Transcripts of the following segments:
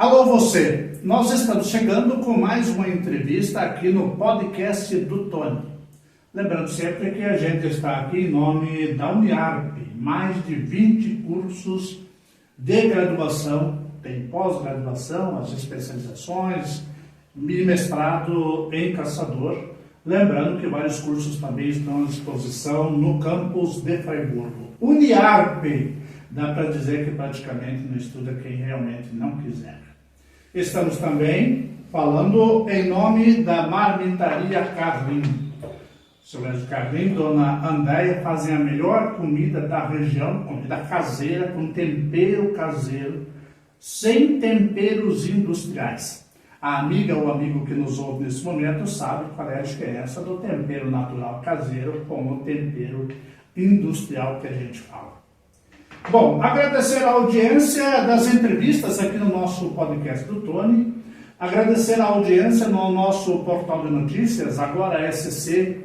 Alô você, nós estamos chegando com mais uma entrevista aqui no podcast do Tony. Lembrando sempre que a gente está aqui em nome da Uniarp, mais de 20 cursos de graduação, tem pós-graduação, as especializações, mestrado em caçador. Lembrando que vários cursos também estão à disposição no campus de Friburgo. Uniarp, dá para dizer que praticamente não estuda quem realmente não quiser. Estamos também falando em nome da Marmitaria Carlim. Seu Carlim, Dona Andréia fazem a melhor comida da região, comida caseira, com tempero caseiro, sem temperos industriais. A amiga ou amigo que nos ouve nesse momento sabe qual é a diferença do tempero natural caseiro com o tempero industrial que a gente fala. Bom, agradecer a audiência das entrevistas aqui no nosso podcast do Tony, agradecer a audiência no nosso portal de notícias, agoraSC.com.br.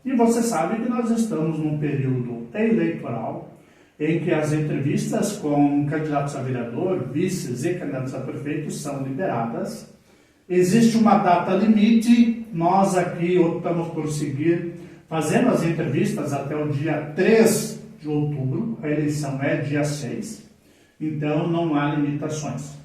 E você sabe que nós estamos num período eleitoral em que as entrevistas com candidatos a vereador, vices e candidatos a prefeito são liberadas. Existe uma data limite, nós aqui optamos por seguir fazendo as entrevistas até o dia 3 de outubro, a eleição é dia 6, então não há limitações.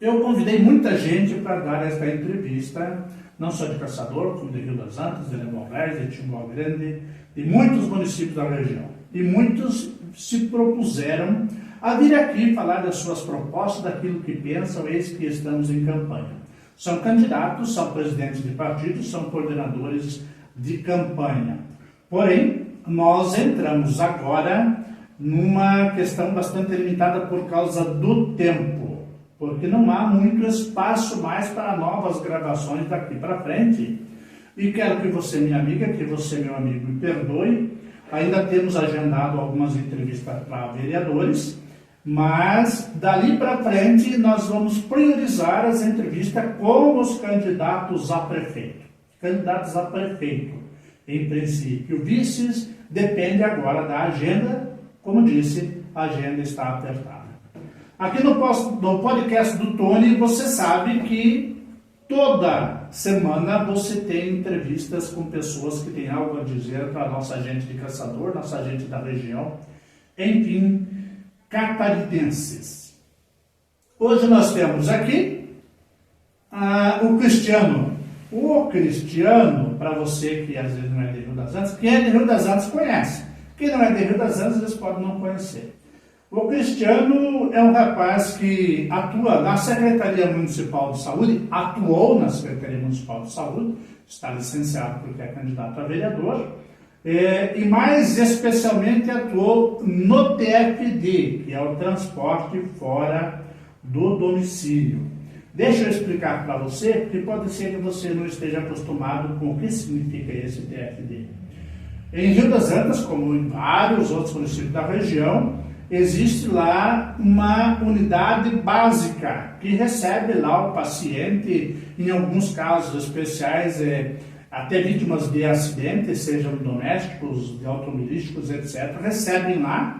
Eu convidei muita gente para dar esta entrevista, não só de Caçador, como de Rio das Antas, de Lebonés, de Timbó Grande, de muitos municípios da região. E muitos se propuseram a vir aqui falar das suas propostas, daquilo que pensam, eis que estamos em campanha. São candidatos, são presidentes de partidos, são coordenadores de campanha. Porém, nós entramos agora numa questão bastante limitada por causa do tempo, porque não há muito espaço mais para novas gravações daqui para frente. E quero que você, minha amiga, que você, meu amigo, me perdoe, ainda temos agendado algumas entrevistas para vereadores, mas dali para frente nós vamos priorizar as entrevistas com os candidatos a prefeito. Candidatos a prefeito, em princípio. Vices depende agora da agenda, como disse, a agenda está apertada. Aqui no podcast do Tony, você sabe que toda semana você tem entrevistas com pessoas que têm algo a dizer para a nossa gente de Caçador, nossa gente da região, enfim, catarinenses. Hoje nós temos aqui o Cristiano. O Cristiano, para você que às vezes não é de Rio das Antas, quem é de Rio das Antas conhece. Quem não é de Rio das Antas, eles podem não conhecer. O Cristiano é um rapaz que atua na Secretaria Municipal de Saúde, atuou na Secretaria Municipal de Saúde, está licenciado porque é candidato a vereador, e mais especialmente atuou no TFD, que é o transporte fora do domicílio. Deixa eu explicar para você, porque pode ser que você não esteja acostumado com o que significa esse TFD. Em Rio das Antas, como em vários outros municípios da região, existe lá uma unidade básica que recebe lá o paciente, em alguns casos especiais, até vítimas de acidentes, sejam domésticos, de automobilísticos, etc., recebem lá.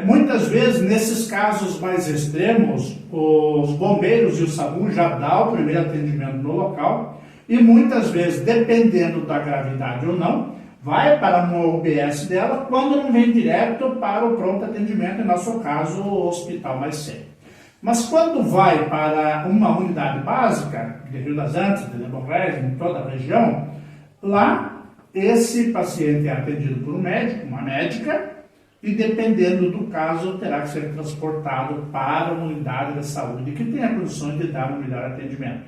Muitas vezes, nesses casos mais extremos, os bombeiros e o SAMU já dão o primeiro atendimento no local e muitas vezes, dependendo da gravidade ou não, vai para uma UBS dela quando não vem direto para o pronto atendimento, em nosso caso, o hospital mais sério. Mas quando vai para uma unidade básica, de Rio das Antas, de Lebonés, em toda a região, lá esse paciente é atendido por um médico, uma médica, e dependendo do caso, terá que ser transportado para uma unidade de saúde que tenha condições de dar um melhor atendimento.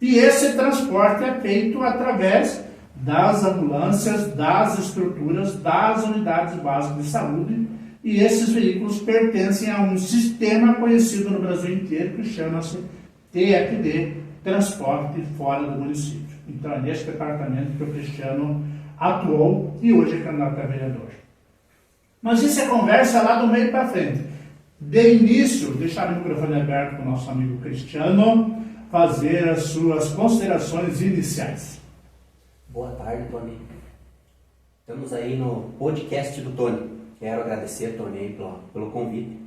E esse transporte é feito através das ambulâncias, das estruturas, das unidades básicas de saúde, e esses veículos pertencem a um sistema conhecido no Brasil inteiro que chama-se TFD, Transporte Fora do Município. Então é nesse departamento que o Cristiano atuou e hoje é candidato a vereador. Mas isso é conversa lá do meio para frente. De início, deixar o microfone aberto para o nosso amigo Cristiano fazer as suas considerações iniciais. Boa tarde, Tony. Estamos aí no podcast do Tony. Quero agradecer, Tony, pelo convite.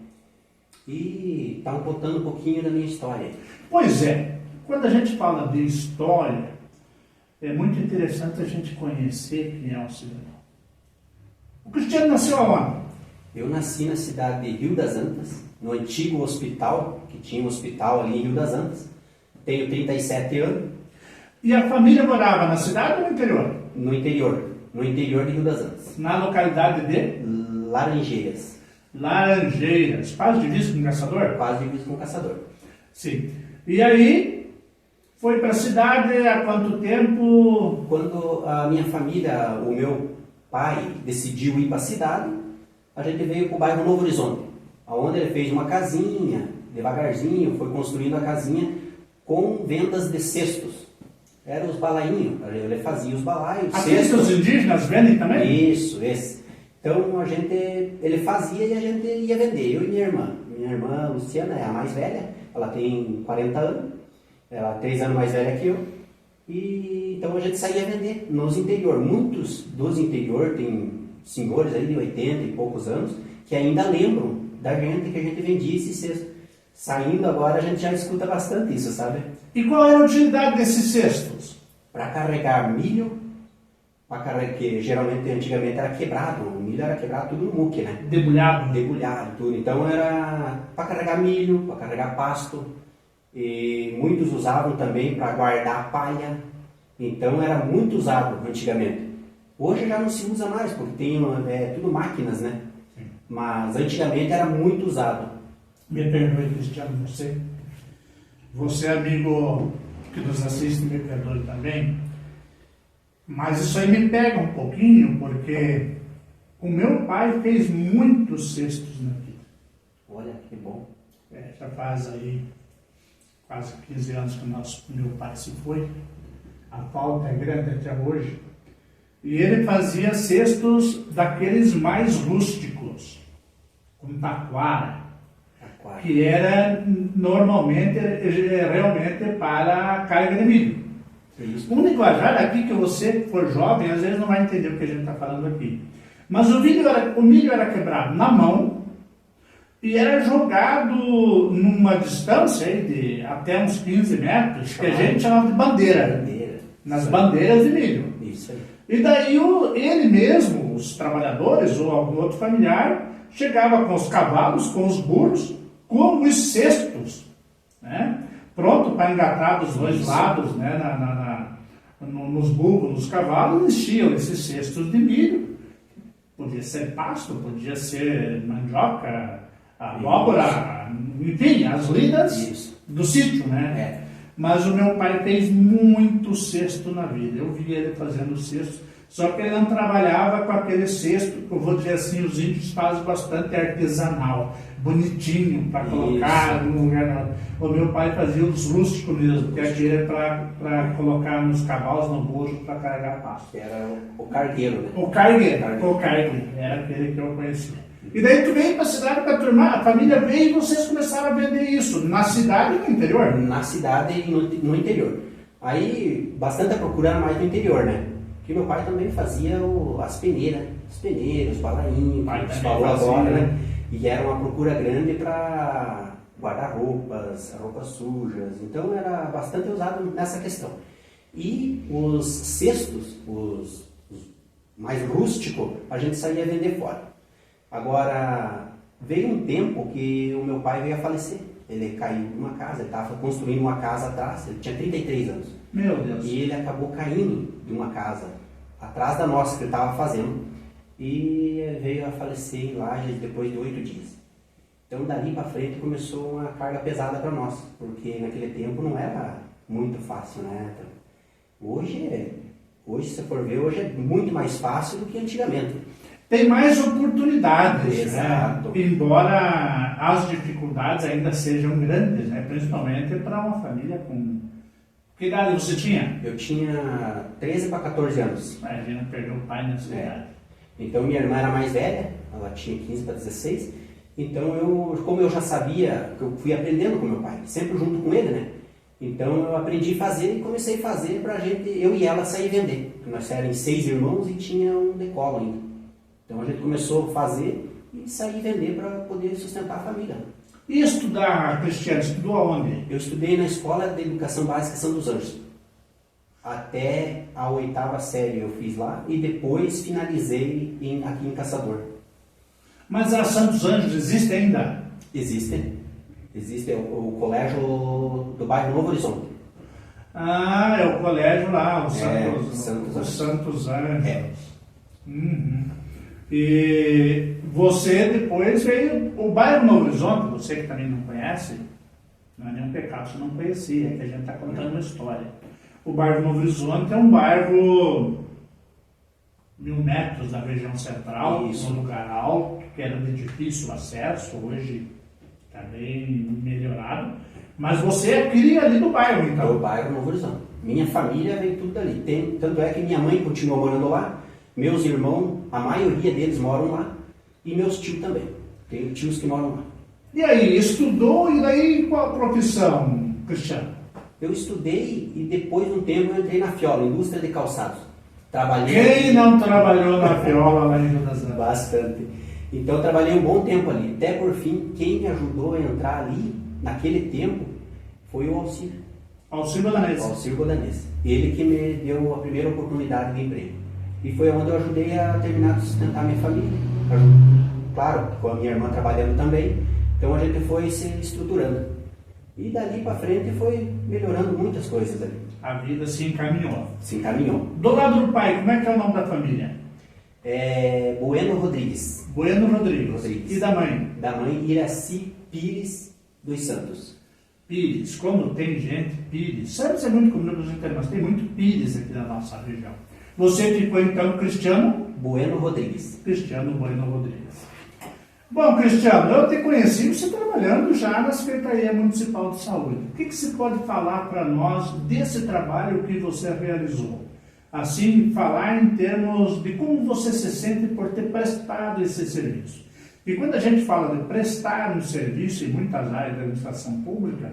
e estão contando um pouquinho da minha história. Pois é, quando a gente fala de história, é muito interessante a gente conhecer quem é o cidadão. O Cristiano nasceu aonde? Eu nasci na cidade de Rio das Antas, no antigo hospital, que tinha um hospital ali em Rio das Antas. Tenho 37 anos. E a família morava na cidade ou no interior? No interior de Rio das Antas. Na localidade de Laranjeiras. Laranjeiras, quase divisa com Caçador? Quase divisa com Caçador. Sim. E aí, foi para a cidade há quanto tempo? Quando a minha família, o meu pai, decidiu ir para a cidade, a gente veio para o bairro Novo Horizonte, onde ele fez uma casinha, devagarzinho, foi construindo a casinha com vendas de cestos. Eram os balainhos, ele fazia os balaios. Aqueles que os indígenas vendem também? Isso, esse. Então ele fazia e a gente ia vender, eu e minha irmã. Minha irmã Luciana é a mais velha, ela tem 40 anos, ela é 3 anos mais velha que eu. E então a gente saía vender nos interior. Muitos dos interior, tem senhores aí de 80 e poucos anos, que ainda lembram da gente que a gente vendia esse cesto. Saindo agora a gente já escuta bastante isso, sabe? E qual era a utilidade desses cestos? Para carregar milho, que geralmente antigamente era quebrado, o milho era quebrado tudo no muque, né? Debulhado. Debulhado, tudo. Então era para carregar milho, para carregar pasto, e muitos usavam também para guardar a palha. Então era muito usado antigamente. Hoje já não se usa mais, porque tem tudo máquinas, né? Sim. Mas antigamente era muito usado. Me perdoe, Cristiano, você amigo que nos assiste, me perdoe também, mas isso aí me pega um pouquinho, porque o meu pai fez muitos cestos na vida. Olha, que bom. Já faz aí quase 15 anos que meu pai se foi, a falta é grande até hoje, e ele fazia cestos daqueles mais rústicos, com taquara, que era normalmente realmente para a carga de milho. Um linguajar aqui que você que for jovem, às vezes não vai entender o que a gente está falando aqui. Mas o milho era quebrado na mão e era jogado numa distância aí de até uns 15 metros, que a gente chamava de bandeira. Nas bandeiras de milho. Isso aí. E daí ele mesmo, os trabalhadores ou algum outro familiar, chegava com os cavalos, com os burros, com os cestos, né? Pronto para engatar dos dois lados, né? Nos burros, nos cavalos, enchiam esses cestos de milho. Podia ser pasto, podia ser mandioca, abóbora, enfim, as lidas do sítio, né? Mas o meu pai fez muito cesto na vida. Eu vi ele fazendo cesto, só que ele não trabalhava com aquele cesto, que eu vou dizer assim, os índios fazem bastante artesanal, bonitinho, para colocar num lugar. O meu pai fazia os rústicos mesmo, que aquele era para colocar nos cavalos, no bojo, para carregar pasto. Que era o cargueiro, né? O cargueiro, era aquele que eu conhecia. E daí tu veio para a cidade para turmar, a família veio e vocês começaram a vender isso, na cidade e no interior? Na cidade e no interior. Aí, bastante a procura mais no interior, né? Porque meu pai também fazia as peneiras, os balainhos, que a gente falou agora, né? E era uma procura grande para guardar roupas sujas. Então era bastante usado nessa questão. E os cestos, os mais rústicos, a gente saía vender fora. Agora, veio um tempo que o meu pai veio a falecer. Ele caiu numa casa, ele estava construindo uma casa atrás, ele tinha 33 anos. Meu Deus. E ele acabou caindo de uma casa atrás da nossa que ele estava fazendo. E ele veio a falecer em Lages depois de 8 dias. Então dali para frente começou uma carga pesada para nós, porque naquele tempo não era muito fácil, né? Hoje, se você for ver, hoje é muito mais fácil do que antigamente. Tem mais oportunidades, Exato. Né? Embora as dificuldades ainda sejam grandes, né? Principalmente para uma família com... Que idade você tinha? Eu tinha 13 para 14 anos. Imagina, perdeu o pai nessa idade. Então minha irmã era mais velha, ela tinha 15 para 16. Então como eu já sabia, eu fui aprendendo com meu pai, sempre junto com ele, né? Então eu aprendi a fazer e comecei a fazer para a gente, eu e ela, sair vender. Nós éramos 6 irmãos e tinha um decolo ainda. Então a gente começou a fazer e sair vender para poder sustentar a família. E estudar, Cristiano, estudou aonde? Eu estudei na Escola de Educação Básica São dos Anjos. Até a 8ª série eu fiz lá e depois finalizei aqui em Caçador. Mas a Santos Anjos existe ainda? Existe o colégio do bairro Novo Horizonte. Ah, é o colégio lá, o Santos Santos Anjos. Anjos. Uhum. E você depois veio o bairro Novo Horizonte, você que também não conhece, não é nenhum pecado, você não conhecia, é que a gente está contando uma história. O bairro Novo Horizonte é um bairro 1000 metros da região central, Isso. um lugar alto, que era de difícil acesso, hoje está bem melhorado. Mas você é cria ali do bairro, então? Do bairro Novo Horizonte. Minha família veio tudo dali. Tanto é que minha mãe continua morando lá, meus irmãos, a maioria deles moram lá, e meus tios também. Tenho tios que moram lá. E aí, estudou, e daí qual a profissão, Cristiano? Eu estudei e depois de um tempo eu entrei na Fiola, indústria de calçados. Trabalhei. Quem não trabalhou na Fiola lá em Rio das Antas? Bastante. Então eu trabalhei um bom tempo ali. Até por fim, quem me ajudou a entrar ali, naquele tempo, foi o Alcir. Alcir Godanese. Alcir Godanese. Ele que me deu a primeira oportunidade de emprego. E foi onde eu ajudei a terminar de sustentar minha família. Claro, com a minha irmã trabalhando também. Então a gente foi se estruturando. E dali para frente foi melhorando muitas coisas ali. A vida se encaminhou. Se encaminhou. Do lado do pai, como é que é o nome da família? É Bueno Rodrigues. Bueno Rodrigues. E da mãe? Da mãe Iraci Pires dos Santos. Pires. Como tem gente, Pires. Sabe ser muito comum nos internos, mas tem muito Pires aqui na nossa região. Você ficou então Cristiano? Bueno Rodrigues. Cristiano Bueno Rodrigues. Bom, Cristiano, eu te conheci você trabalhando já na Secretaria Municipal de Saúde. O que se pode falar para nós desse trabalho que você realizou? Assim, falar em termos de como você se sente por ter prestado esse serviço. E quando a gente fala de prestar um serviço em muitas áreas da administração pública,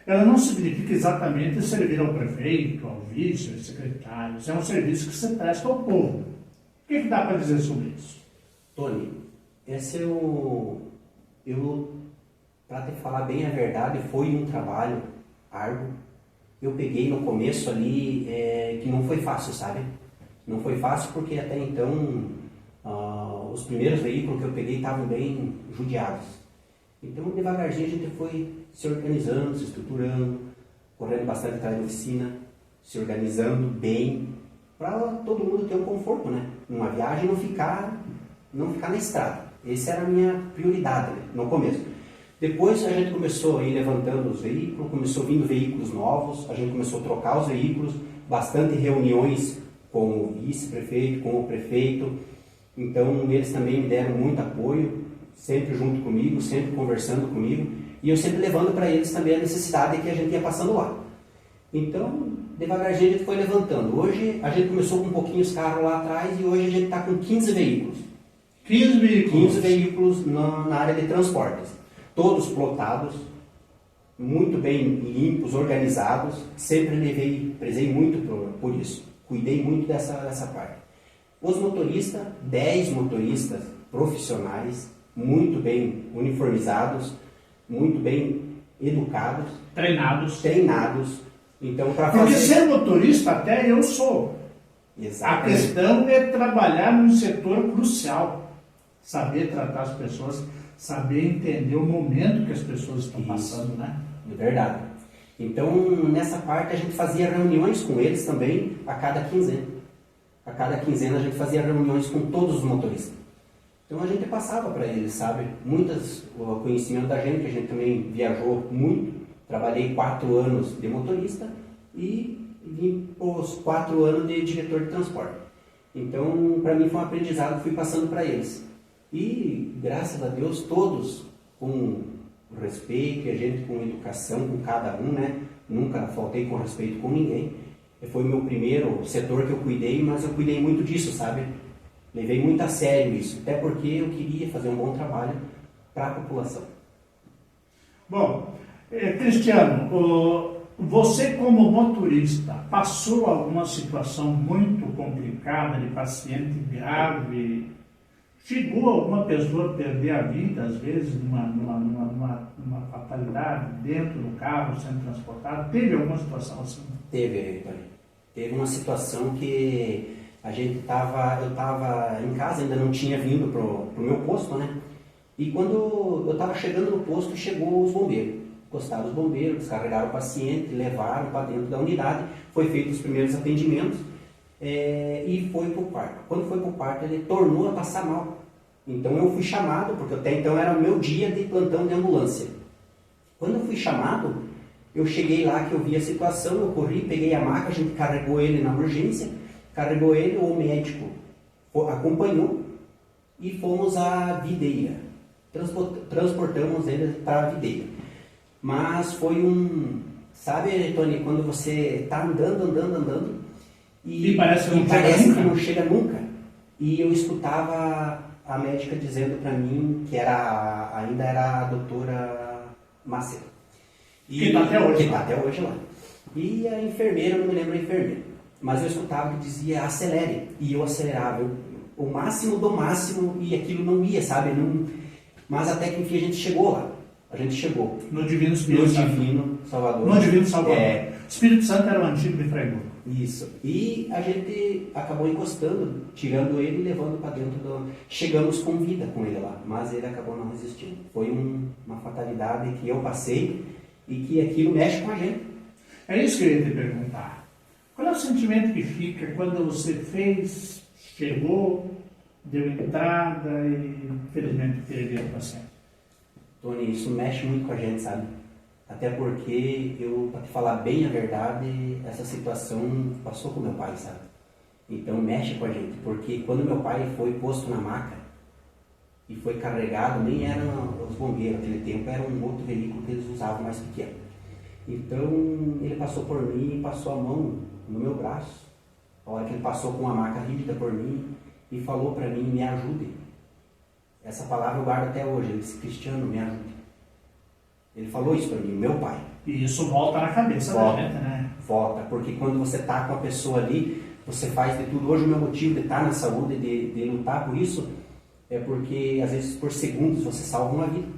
ela não significa exatamente servir ao prefeito, ao vice, aos secretários. É um serviço que se presta ao povo. O que dá para dizer sobre isso? Tony, esse para te falar bem a verdade, foi um trabalho árduo. Eu peguei no começo ali que não foi fácil, sabe? Não foi fácil porque até então os primeiros veículos que eu peguei estavam bem judiados. Então devagarzinho a gente foi se organizando, se estruturando, correndo bastante atrás da oficina, se organizando bem, para todo mundo ter um conforto, né? Numa viagem não ficar na estrada. Essa era a minha prioridade, né, no começo. Depois a gente começou a ir levantando os veículos, começou vindo veículos novos, a gente começou a trocar os veículos, bastante reuniões com o vice-prefeito, com o prefeito. Então eles também me deram muito apoio, sempre junto comigo, sempre conversando comigo, e eu sempre levando para eles também a necessidade que a gente ia passando lá. Então, devagarzinho a gente foi levantando. Hoje a gente começou com um pouquinho os carros lá atrás e hoje a gente está com 15 veículos. 15 veículos? 15 veículos na área de transportes. Todos plotados, muito bem limpos, organizados. Sempre prezei muito por isso. Cuidei muito dessa parte. Os motoristas, 10 motoristas profissionais, muito bem uniformizados, muito bem educados. Treinados. Então, para fazer... Porque ser motorista até eu sou. Exatamente. A questão é trabalhar num setor crucial. Saber tratar as pessoas, saber entender o momento que as pessoas estão passando, né? É verdade. Então, nessa parte, a gente fazia reuniões com eles também a cada quinzena. A cada quinzena a gente fazia reuniões com todos os motoristas. Então a gente passava para eles, sabe? O conhecimento da gente, que a gente também viajou muito. Trabalhei 4 anos de motorista e vim os 4 anos de diretor de transporte. Então, para mim foi um aprendizado que fui passando para eles. E, graças a Deus, todos com respeito, e a gente com educação com cada um, né? Nunca faltei com respeito com ninguém. Foi o meu primeiro setor que eu cuidei, mas eu cuidei muito disso, sabe? Levei muito a sério isso, até porque eu queria fazer um bom trabalho para a população. Bom, Cristiano, você como motorista passou alguma situação muito complicada de paciente grave Chegou alguma pessoa a perder a vida, às vezes, numa fatalidade, dentro do carro, sendo transportado? Teve alguma situação assim? Teve, Tony. Teve uma situação que eu estava em casa, ainda não tinha vindo pro meu posto, né? E quando eu estava chegando no posto, chegou os bombeiros. Encostaram os bombeiros, descarregaram o paciente, levaram para dentro da unidade, foi feito os primeiros atendimentos e foi para o quarto. Quando foi para o quarto, ele tornou a passar mal. Então eu fui chamado, porque até então era o meu dia de plantão de ambulância. Quando eu fui chamado, eu cheguei lá que eu vi a situação, eu corri, peguei a maca, a gente carregou ele na urgência, carregou ele, o médico acompanhou e fomos à Videira. Transportamos ele para a Videira. Mas foi sabe, Tony, quando você está andando e parece que não chega nunca. E eu escutava a médica dizendo para mim que ainda era a doutora Macedo. Que está até hoje. Que está até hoje lá. E a enfermeira, eu não me lembro a enfermeira, mas eu escutava que dizia acelere, e eu acelerava, o máximo do máximo, e aquilo não ia, sabe? Mas até que enfim a gente chegou lá. A gente chegou. No Divino Espírito Santo. No Divino Salvador. No Divino Salvador. Espírito Santo era o antigo de Freiburg. Isso. E a gente acabou encostando, tirando ele e levando para dentro do... Chegamos com vida com ele lá, mas ele acabou não resistindo. Foi uma fatalidade que eu passei e que aquilo mexe com a gente. É isso que eu ia te perguntar. Qual é o sentimento que fica quando você chegou, deu entrada e, infelizmente, perdeu o paciente? Tony, isso mexe muito com a gente, sabe? Até porque para te falar bem a verdade, essa situação passou com meu pai, sabe? Então mexe com a gente, porque quando meu pai foi posto na maca e foi carregado, nem eram os bombeiros, naquele tempo era um outro veículo que eles usavam mais pequeno. Então ele passou por mim e passou a mão no meu braço. A hora que ele passou com uma maca rígida por mim e falou para mim, me ajude. Essa palavra eu guardo até hoje, ele disse, Cristiano, me ajude. Ele falou isso para mim, meu pai. E isso volta na cabeça da gente, né? Volta, porque quando você está com a pessoa ali, você faz de tudo. Hoje o meu motivo de estar na saúde, de lutar por isso, é porque às vezes por segundos você salva uma vida.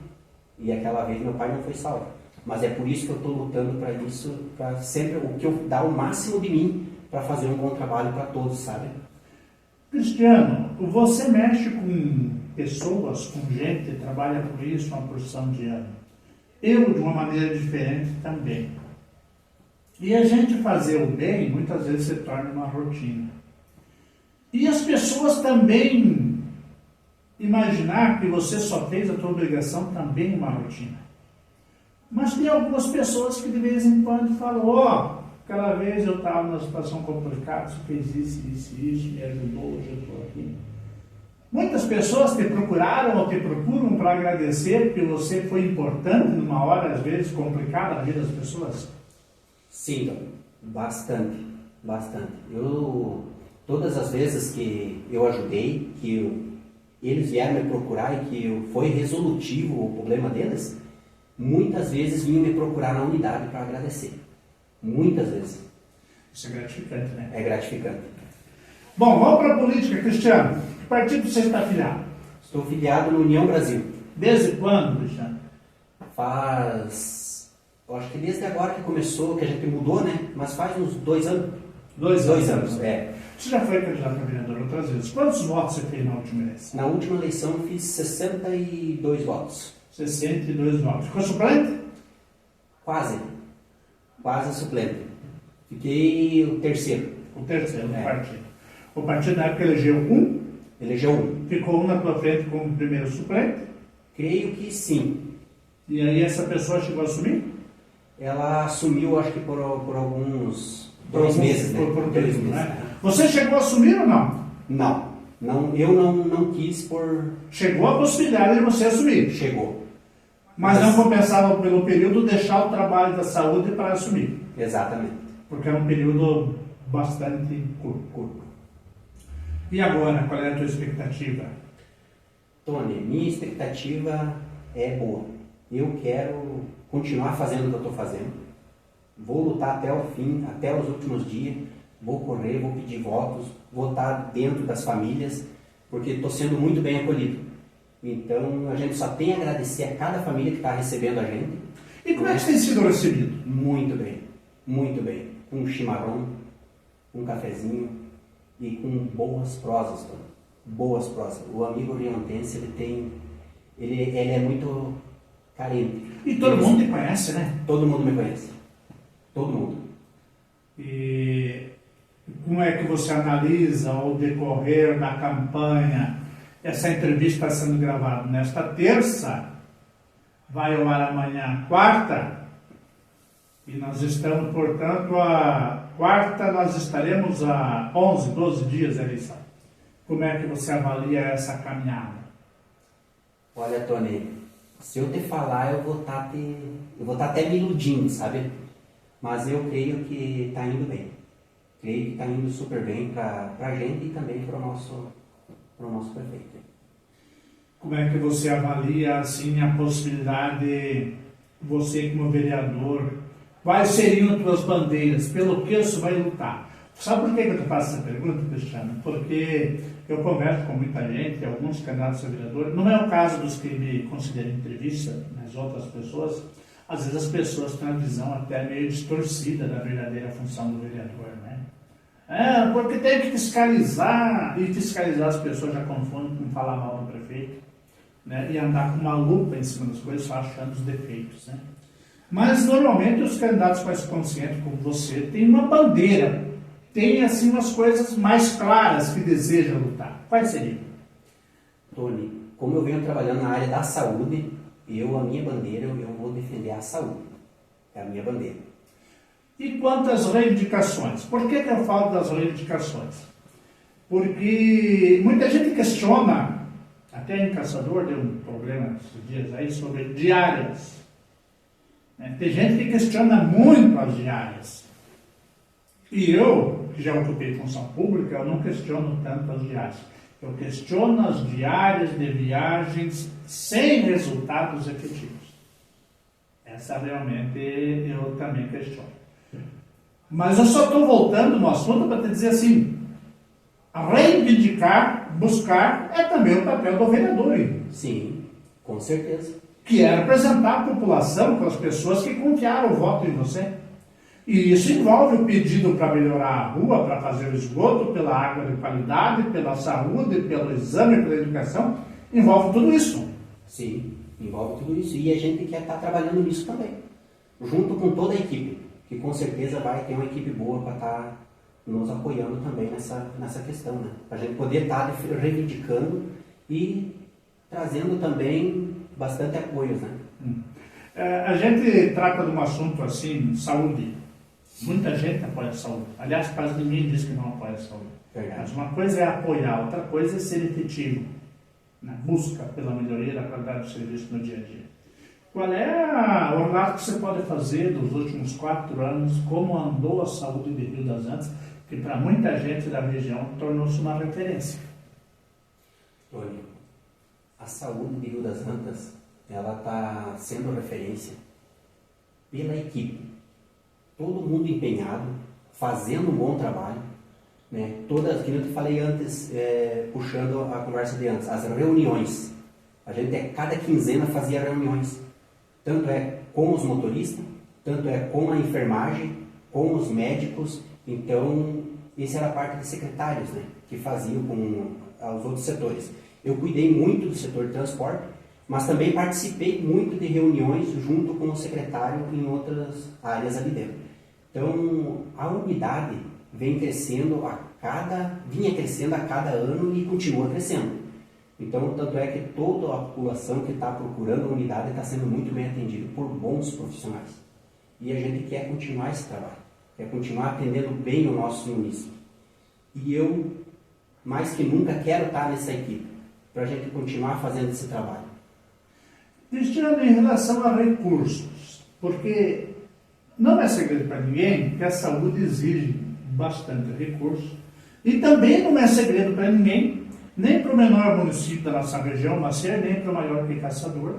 E aquela vez meu pai não foi salvo. Mas é por isso que eu estou lutando para isso, para sempre o que eu dar o máximo de mim para fazer um bom trabalho para todos, sabe? Cristiano, você mexe com pessoas, com gente, trabalha por isso uma porção de anos. Eu, de uma maneira diferente, também. E a gente fazer o bem, muitas vezes se torna uma rotina. E as pessoas também imaginar que você só fez a tua obrigação também uma rotina. Mas tem algumas pessoas que de vez em quando falam, aquela vez eu estava numa situação complicada, você fez isso, me ajudou, hoje eu estou aqui. Muitas pessoas te procuraram ou te procuram para agradecer que você foi importante numa hora, às vezes, complicada na vida das pessoas? Sim, bastante. Todas as vezes que eu ajudei, eles vieram me procurar e que foi resolutivo o problema deles, muitas vezes vinham me procurar na unidade para agradecer. Muitas vezes. Isso é gratificante, né? É gratificante. Bom, vamos para a política, Cristiano. Que partido você está filiado? Estou filiado no União Brasil. Desde quando, Cristiano? Eu acho que desde agora que começou, que a gente mudou, né? Mas faz uns 2 anos. 2 anos. É. Você já foi candidato a vereador outras vezes. Quantos votos você fez na última eleição? Na última eleição eu fiz 62 votos. 62 votos. Ficou suplente? Quase suplente. Fiquei o terceiro. O terceiro do partido. O partido na época elegeu um? Elegeu um. Ficou um na tua frente como primeiro suplente? Creio que sim. E aí essa pessoa chegou a assumir? Ela assumiu, acho que por alguns 2 meses, né? Por 2 meses, né? Você chegou a assumir ou não? Não, eu não quis por... Chegou a possibilidade de você assumir? Chegou. Mas não compensava pelo período deixar o trabalho da saúde para assumir? Exatamente. Porque é um período bastante curto. E agora, qual é a tua expectativa? Tony, minha expectativa é boa. Eu quero continuar fazendo o que eu estou fazendo. Vou lutar até o fim, até os últimos dias. Vou correr, vou pedir votos, vou estar dentro das famílias, porque estou sendo muito bem acolhido. Então, a gente só tem a agradecer a cada família que está recebendo a gente. E como é que você tem sido recebido? Muito bem, muito bem. Um chimarrão, um cafezinho e com boas prosas, Tony. Boas prosas. O amigo oriontense, ele é muito carente. E todo mundo te conhece, né? Todo mundo me conhece. Todo mundo. E como é que você analisa o decorrer da campanha? Essa entrevista está sendo gravada nesta terça, vai ao ar amanhã, quarta, e nós estamos, portanto, a quarta, nós estaremos a 11, 12 dias da eleição. Como é que você avalia essa caminhada? Olha, Tony, se eu te falar, eu vou estar até me iludindo, sabe? Mas eu creio que está indo bem. Creio que está indo super bem para a gente e também para o nosso prefeito. Como é que você avalia, assim, a possibilidade, você como vereador, quais seriam as tuas bandeiras, pelo que você vai lutar? Sabe por que eu te faço essa pergunta, Cristiano? Porque eu converso com muita gente, alguns candidatos a vereador, não é o caso dos que me consideram entrevista, mas outras pessoas, às vezes as pessoas têm uma visão até meio distorcida da verdadeira função do vereador, né? Porque tem que fiscalizar, e fiscalizar as pessoas já confundem com falar mal do prefeito, né? E andar com uma lupa em cima das coisas, só achando os defeitos, né? Mas normalmente os candidatos mais conscientes como você têm uma bandeira, têm assim umas coisas mais claras que desejam lutar. Quais seriam? Tony, como eu venho trabalhando na área da saúde, a minha bandeira, eu vou defender a saúde. É a minha bandeira. E quanto às reivindicações? Por que eu falo das reivindicações? Porque muita gente questiona, até em Caçador deu um problema esses dias aí, sobre diárias. Tem gente que questiona muito as diárias. E eu, que já ocupei função pública, eu não questiono tanto as diárias. Eu questiono as diárias de viagens sem resultados efetivos. Essa realmente eu também questiono. Mas eu só estou voltando no assunto para te dizer assim, reivindicar, buscar, é também o papel do vereador. Hein? Sim, com certeza. Que é representar a população com as pessoas que confiaram o voto em você. E isso envolve o pedido para melhorar a rua, para fazer o esgoto, pela água de qualidade, pela saúde, pelo exame, pela educação. Envolve tudo isso. Sim, envolve tudo isso. E a gente quer estar trabalhando nisso também, junto com toda a equipe, que com certeza vai ter uma equipe boa para estar nos apoiando também nessa questão, né? Para a gente poder estar reivindicando e trazendo também bastante apoio, né? A gente trata de um assunto assim, saúde. Muita gente apoia a saúde. Aliás, quase ninguém diz que não apoia a saúde. Verdade. Mas uma coisa é apoiar, outra coisa é ser efetivo na busca pela melhoria da qualidade do serviço no dia a dia. Qual é o relato que você pode fazer dos últimos 4 anos, como andou a saúde de Rio das Antas, que para muita gente da região tornou-se uma referência? Olha, a saúde de Rio das Antas, ela está sendo referência pela equipe. Todo mundo empenhado, fazendo um bom trabalho, né? Todas, que eu te falei antes, puxando a conversa de antes, as reuniões. A gente cada quinzena fazia reuniões. Tanto é com os motoristas, tanto é com a enfermagem, com os médicos. Então, essa era a parte de secretários, né? Que faziam com os outros setores. Eu cuidei muito do setor de transporte, mas também participei muito de reuniões junto com o secretário em outras áreas ali dentro. Então, a unidade vinha crescendo a cada ano e continua crescendo. Então, tanto é que toda a população que está procurando a unidade está sendo muito bem atendida por bons profissionais. E a gente quer continuar esse trabalho, quer continuar atendendo bem o nosso município. E eu, mais que nunca, quero estar nessa equipe, para a gente continuar fazendo esse trabalho. Cristiano, em relação a recursos, porque não é segredo para ninguém que a saúde exige bastante recurso, e também não é segredo para ninguém, nem para o menor município da nossa região, Macer, nem para o maior que Caçador,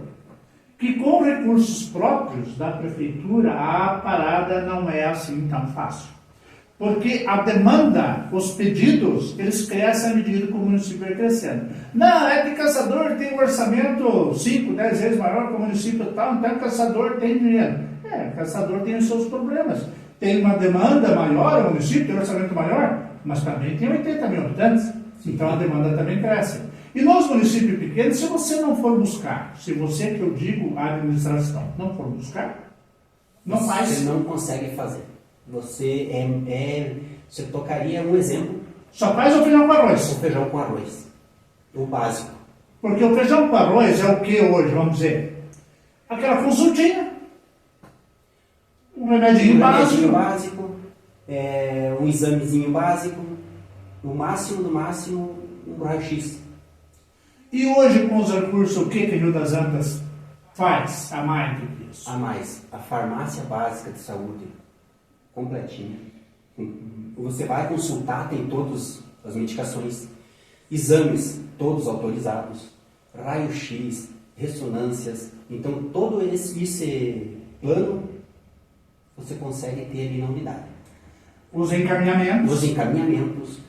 que com recursos próprios da prefeitura a parada não é assim tão fácil. Porque a demanda, os pedidos, eles crescem à medida que o município vai crescendo. Não, é que Caçador tem um orçamento 5, 10 vezes maior que o município tal, então Caçador tem dinheiro. Caçador tem os seus problemas. Tem uma demanda maior, o município tem um orçamento maior, mas também tem 80 mil habitantes, então a demanda também cresce. E nos municípios pequenos, se você não for buscar, se você, que eu digo, a administração, não for buscar, não faz. Você não consegue fazer. Você tocaria um exemplo. Só faz o feijão com arroz. O feijão com arroz. O básico. Porque o feijão com arroz é o que hoje, vamos dizer? Aquela consultinha. Um remedinho básico. Um examezinho básico. No máximo, um raio-x. E hoje, com os recursos, o que Rio das Antas faz a mais do que isso? A mais. A farmácia básica de saúde. Completinha. Você vai consultar, tem todas as medicações, exames todos autorizados, raio-x, ressonâncias. Então, todo esse plano você consegue ter ali na unidade. Os encaminhamentos.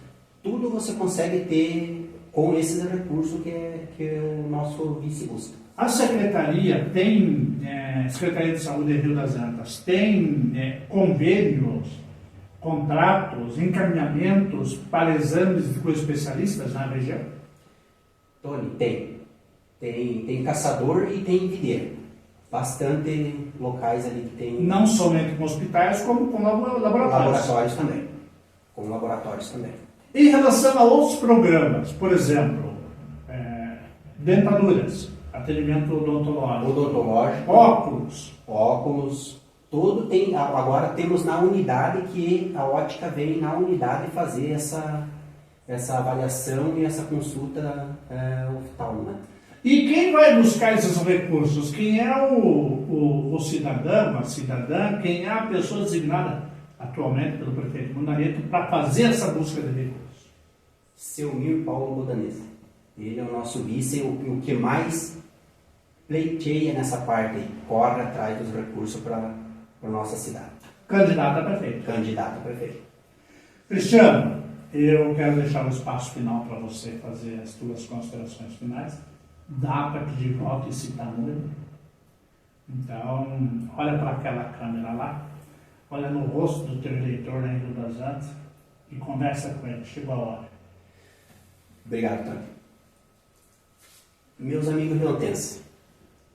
Tudo você consegue ter com esses recursos que o nosso vice busca. A Secretaria tem, Secretaria de Saúde de Rio das Antas, tem convênios, contratos, encaminhamentos para exames com especialistas na região? Tony, tem Caçador e tem Videira. Bastante locais ali que tem... Não somente com hospitais, como com laboratórios. Com laboratórios também. Em relação a outros programas, por exemplo, dentaduras, atendimento odontológico, óculos, tudo tem. Agora temos na unidade, que a ótica vem na unidade fazer essa avaliação e essa consulta oftalmo, né? E quem vai buscar esses recursos? Quem é o cidadão, a cidadã, quem é a pessoa designada atualmente pelo prefeito Mundareto para fazer essa busca de recursos? Seu Mir Paulo Bodanese. Ele é o nosso vice, o que mais pleiteia nessa parte aí, corre atrás dos recursos para a nossa cidade. Candidato a prefeito. Cristiano, eu quero deixar o espaço final para você fazer as suas considerações finais. Dá para pedir voto e citar número? Então, olha para aquela câmera lá, olha no rosto do teu eleitor lá em Rio das Antas e conversa com ele. Chegou a hora. Obrigado, Tony. Meus amigos riotenses,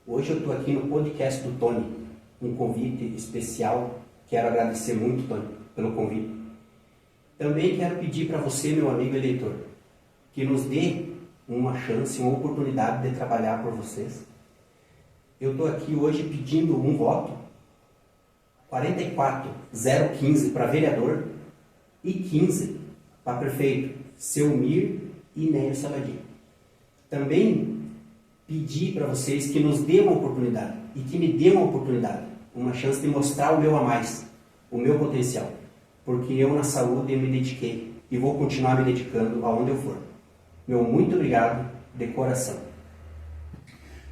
hoje eu estou aqui no podcast do Tony, um convite especial. Quero agradecer muito, Tony, pelo convite. Também quero pedir para você, meu amigo eleitor, que nos dê uma chance, uma oportunidade de trabalhar por vocês. Eu estou aqui hoje pedindo um voto, 44015 para vereador e 15 para prefeito, Seu Mir e Nélio Saladinho. Também pedir para vocês que nos dê uma oportunidade e que me dê uma oportunidade, uma chance de mostrar o meu a mais, o meu potencial, porque eu na saúde eu me dediquei e vou continuar me dedicando aonde eu for. Meu muito obrigado de coração.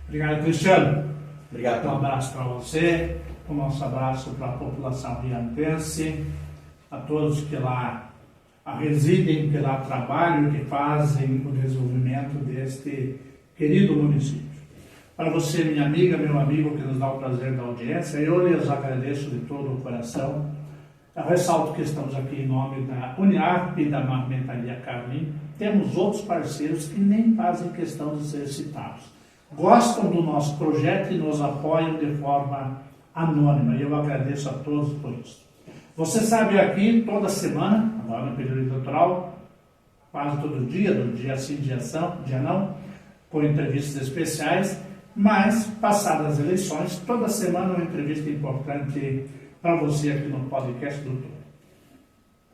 Obrigado, Cristiano. Obrigado. Um abraço para você, um nosso abraço para a população riantense, a todos que lá residem, que lá trabalham, que fazem o desenvolvimento deste querido município. Para você, minha amiga, meu amigo, que nos dá o prazer da audiência, eu lhes agradeço de todo o coração. Eu ressalto que estamos aqui em nome da Uniarp e da Marmentaria Carlim. Temos outros parceiros que nem fazem questão de ser citados. Gostam do nosso projeto e nos apoiam de forma anônima. E eu agradeço a todos por isso. Você sabe, aqui toda semana, agora no período eleitoral, quase todo dia, do dia sim, dia não, com entrevistas especiais, mas, passadas as eleições, toda semana uma entrevista importante para você aqui no podcast do Tony.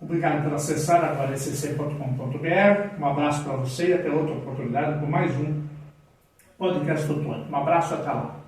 Obrigado por acessar agora scc.com.br. Um abraço para você e até outra oportunidade com mais um podcast do Tony. Um abraço, até lá.